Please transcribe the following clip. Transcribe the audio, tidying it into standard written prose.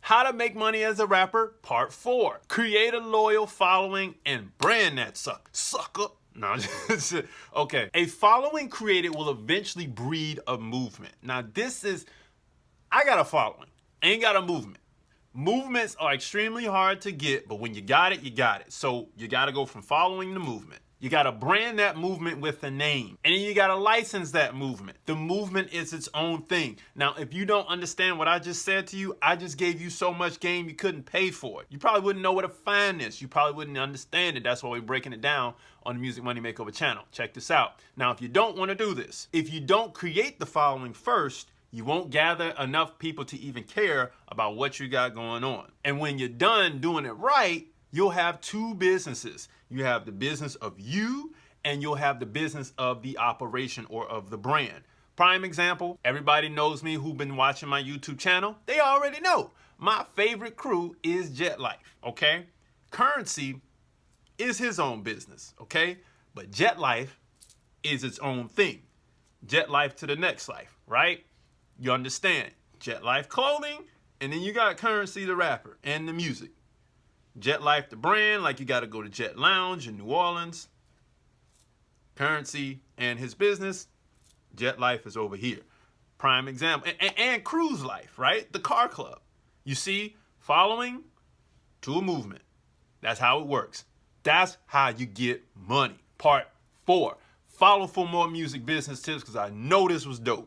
How to make money as a rapper, part 4. Create a loyal following and brand that sucker. No, okay. A following created will eventually breed a movement. Now I got a following, ain't got a movement. Movements are extremely hard to get, but when you got it, you got it. So you got to go from following to movement. You got to brand that movement with a name, and then you got to license that movement. The movement is its own thing. Now, if you don't understand what I just said to you, I just gave you so much game you couldn't pay for it. You probably wouldn't know where to find this. You probably wouldn't understand it. That's why we're breaking it down on the Music Money Makeover channel. Check this out. Now, if you don't want to do this, if you don't create the following first, you won't gather enough people to even care about what you got going on. And when you're done doing it right, you'll have two businesses. You have the business of you, and you'll have the business of the operation or of the brand. Prime example, everybody knows me who've been watching my YouTube channel. They already know. My favorite crew is Jet Life, okay? Currency is his own business, okay? But Jet Life is its own thing. Jet Life to the next life, right? You understand? Jet Life clothing, and then you got Currency the rapper and the music. Jet Life the brand, like you got to go to Jet Lounge in New Orleans. Currency and his business, Jet Life is over here. Prime example. And Cruise Life, right? The car club. You see, following to a movement. That's how it works. That's how you get money. Part 4. Follow for more music business tips because I know this was dope.